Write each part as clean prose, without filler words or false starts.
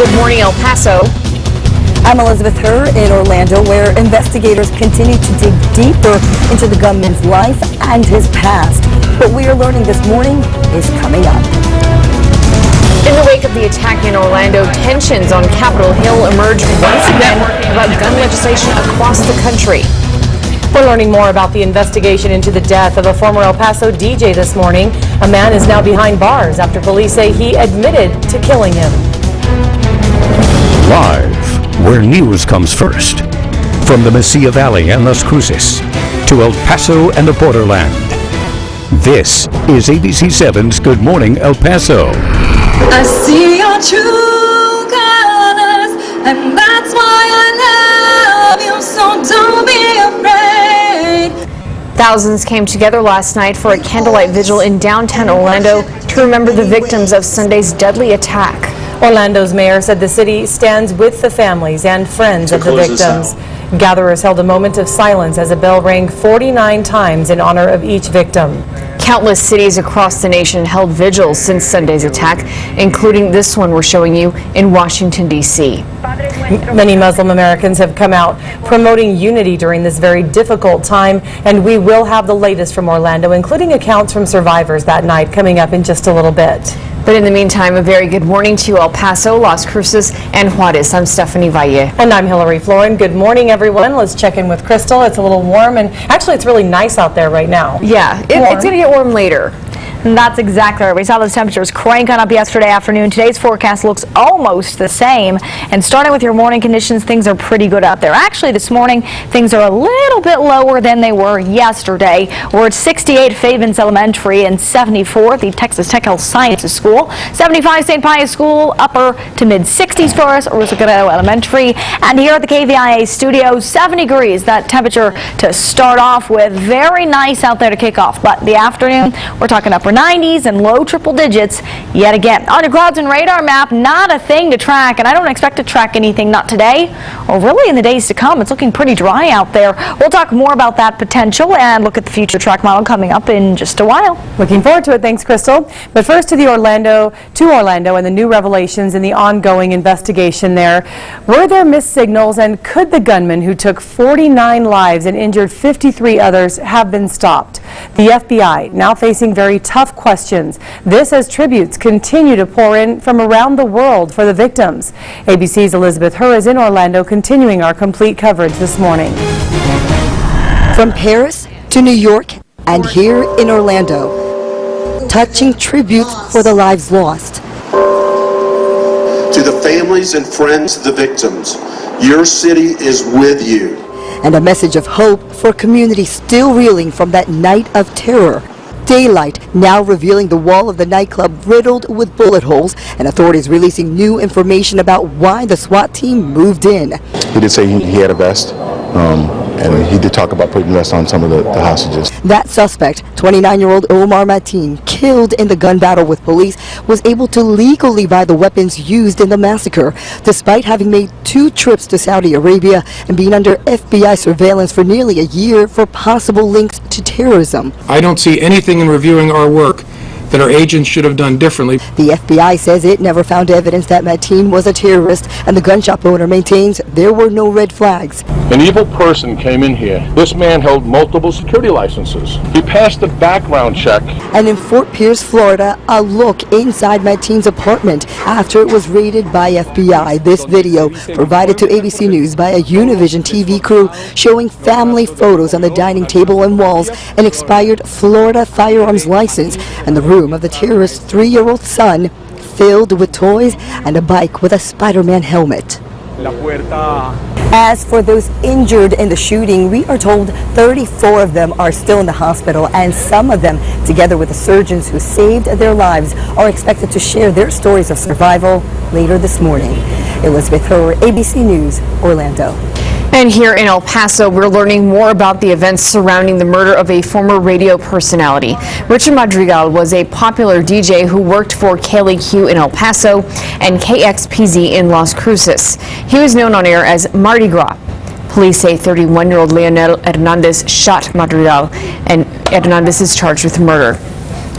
Good morning, El Paso. I'm Elizabeth Herr in Orlando, where investigators continue to dig deeper into the gunman's life and his past. What we are learning this morning is coming up. In the wake of the attack in Orlando, tensions on Capitol Hill emerged once again about gun legislation across the country. We're learning more about the investigation into the death of a former El Paso DJ this morning. A man is now behind bars after police say he admitted to killing him. Live, where news comes first. From the Mesilla Valley and Las Cruces to El Paso and the borderland. This is ABC7's Good Morning El Paso. I see your true colors, and that's why I love you, so don't be afraid. Thousands came together last night for a candlelight vigil in downtown Orlando to remember the victims of Sunday's deadly attack. Orlando's mayor said the city stands with the families and friends of the victims. Gatherers held a moment of silence as a bell rang 49 times in honor of each victim. Countless cities across the nation held vigils since Sunday's attack, including this one we're showing you in Washington, D.C. Many Muslim Americans have come out promoting unity during this very difficult time, and we will have the latest from Orlando, including accounts from survivors that night, coming up in just a little bit. But in the meantime, a very good morning to El Paso, Las Cruces, and Juarez. I'm Stephanie Valle. And I'm Hillary Floren. Good morning, everyone. Let's check in with Crystal. It's a little warm, and actually it's really nice out there right now. Yeah, it's going to get warm later. And that's exactly right. We saw those temperatures crank on up yesterday afternoon. Today's forecast looks almost the same. And starting with your morning conditions, things are pretty good out there. Actually, this morning, things are a little bit lower than they were yesterday. We're at 68 Favens Elementary and 74 at the Texas Tech Health Sciences School. 75 St. Pius School, upper to mid 60s for us, Rosarito Elementary. And here at the KVIA studio, 70 degrees, that temperature to start off with. Very nice out there to kick off. But the afternoon, we're talking upper 90s and low triple digits yet again. On your clouds and radar map, not a thing to track, and I don't expect to track anything, not today or really in the days to come. It's looking pretty dry out there. We'll talk more about that potential and look at the future track model coming up in just a while. Looking forward to it. Thanks, Crystal. But first to Orlando and the new revelations in the ongoing investigation there. Were there missed signals, and could the gunman who took 49 lives and injured 53 others have been stopped? The FBI now facing very tough questions. This as tributes continue to pour in from around the world for the victims. ABC's Elizabeth Herr is in Orlando, continuing our complete coverage this morning. From Paris to New York and here in Orlando, touching tributes for the lives lost. To the families and friends of the victims, your city is with you. And a message of hope for communities still reeling from that night of terror. Daylight now revealing the wall of the nightclub riddled with bullet holes, and authorities releasing new information about why the SWAT team moved in. He did say he had a vest, and he did talk about putting vests on some of the hostages. That suspect, 29-year-old Omar Mateen, killed in the gun battle with police, was able to legally buy the weapons used in the massacre, despite having made 2 trips to Saudi Arabia and being under FBI surveillance for nearly a year for possible links to terrorism. I don't see anything in reviewing our work that our agents should have done differently. The FBI says it never found evidence that Mateen was a terrorist, and the gun shop owner maintains there were no red flags. An evil person came in here. This man held multiple security licenses. He passed the background check. And in Fort Pierce, Florida, a look inside Mateen's apartment after it was raided by FBI. This video provided to ABC News by a Univision TV crew showing family photos on the dining table and walls, an expired Florida firearms license, and the room of the terrorist's 3-year-old son filled with toys and a bike with a Spider-Man helmet. As for those injured in the shooting, we are told 34 of them are still in the hospital, and some of them, together with the surgeons who saved their lives, are expected to share their stories of survival later this morning. Elizabeth Herr, ABC News, Orlando. And here in El Paso, we're learning more about the events surrounding the murder of a former radio personality. Richard Madrigal was a popular DJ who worked for KVIA in El Paso and KXPZ in Las Cruces. He was known on air as Mardi Gras. Police say 31-year-old Leonel Hernandez shot Madrigal, and Hernandez is charged with murder.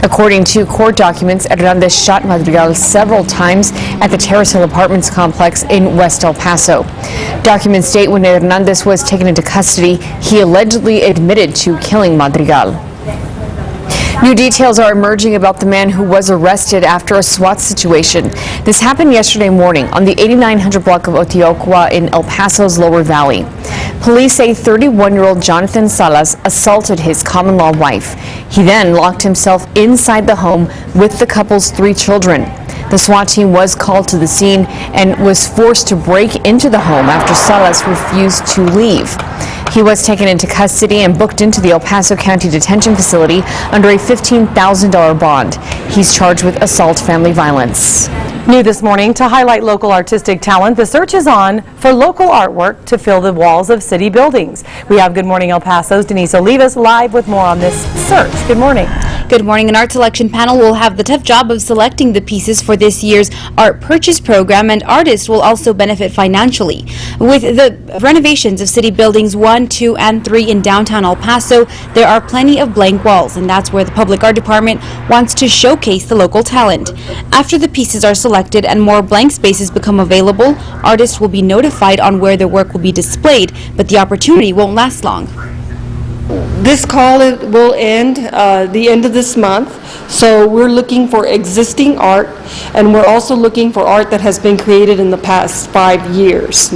According to court documents, Hernandez shot Madrigal several times at the Terrace Hill Apartments complex in West El Paso. Documents state when Hernandez was taken into custody, he allegedly admitted to killing Madrigal. New details are emerging about the man who was arrested after a SWAT situation. This happened yesterday morning on the 8900 block of Otiocua in El Paso's Lower Valley. Police say 31-year-old Jonathan Salas assaulted his common-law wife. He then locked himself inside the home with the couple's 3 children. The SWAT team was called to the scene and was forced to break into the home after Salas refused to leave. He was taken into custody and booked into the El Paso County Detention Facility under a $15,000 bond. He's charged with assault family violence. New this morning, to highlight local artistic talent, the search is on for local artwork to fill the walls of city buildings. We have Good Morning El Paso's Denise Olivas live with more on this search. Good morning. Good morning. An art selection panel will have the tough job of selecting the pieces for this year's art purchase program, and artists will also benefit financially. With the renovations of city buildings 1, 2, and 3 in downtown El Paso, there are plenty of blank walls, and that's where the Public Art Department wants to showcase the local talent. After the pieces are selected and more blank spaces become available, artists will be notified on where their work will be displayed, but the opportunity won't last long. This call will end the end of this month, so we're looking for existing art, and we're also looking for art that has been created in the past 5 years.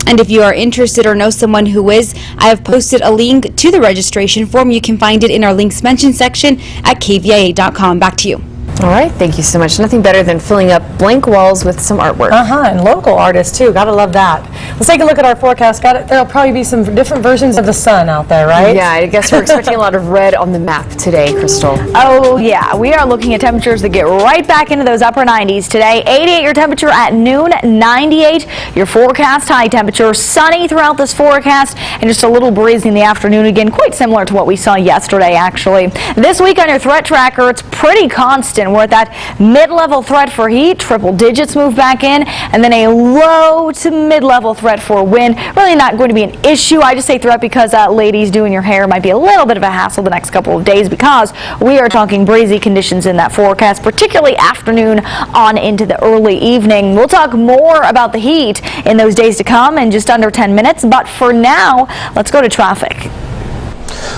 And if you are interested or know someone who is, I have posted a link to the registration form. You can find it in our links mentioned section at KVIA.com. Back to you. All right, thank you so much. Nothing better than filling up blank walls with some artwork. And local artists too. Gotta love that. Let's take a look at our forecast. There'll probably be some different versions of the sun out there, right? Yeah, I guess we're expecting a lot of red on the map today, Crystal. Oh yeah, we are looking at temperatures that get right back into those upper 90s today. 88 your temperature at noon, 98 your forecast high temperature. Sunny throughout this forecast and just a little breezy in the afternoon again, quite similar to what we saw yesterday actually. This week on your threat tracker, it's pretty constant. We're at that mid-level threat for heat, triple digits move back in, and then a low to mid-level threat for wind. Really not going to be an issue. I just say threat because ladies doing your hair might be a little bit of a hassle the next couple of days because we are talking breezy conditions in that forecast, particularly afternoon on into the early evening. We'll talk more about the heat in those days to come in just under 10 minutes, but for now, let's go to traffic.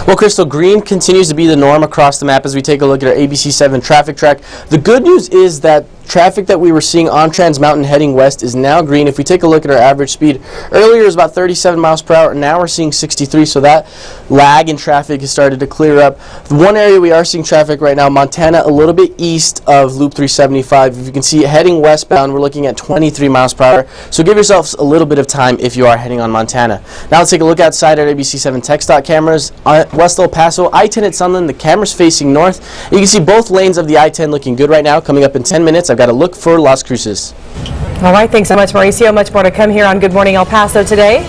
Well, Crystal, green continues to be the norm across the map as we take a look at our ABC7 traffic track. The good news is that traffic that we were seeing on Trans Mountain heading west is now green. If we take a look at our average speed, earlier it was about 37 miles per hour, and now we're seeing 63, so that lag in traffic has started to clear up. The one area we are seeing traffic right now, Montana, a little bit east of Loop 375. If you can see heading westbound, we're looking at 23 miles per hour, so give yourselves a little bit of time if you are heading on Montana. Now let's take a look outside our ABC7 TxDOT cameras. West El Paso, I-10 at Sunland, the camera's facing north. You can see both lanes of the I-10 looking good right now. Coming up in 10 minutes, I've got to look for Las Cruces. All right, thanks so much, Mauricio. Much more to come here on Good Morning El Paso today.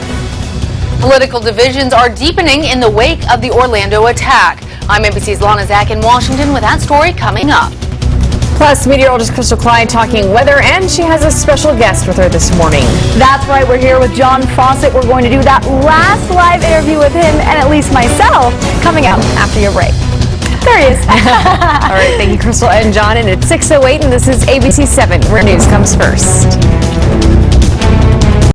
Political divisions are deepening in the wake of the Orlando attack. I'm NBC's Lana Zach in Washington with that story coming up. Plus, meteorologist Crystal Klein talking weather, and she has a special guest with her this morning. That's right, we're here with John Fawcett. We're going to do that last live interview with him, and at least myself, coming up after your break. There he is. All right, thank you, Crystal and John. And it's 6:08, and this is ABC7, where news comes first.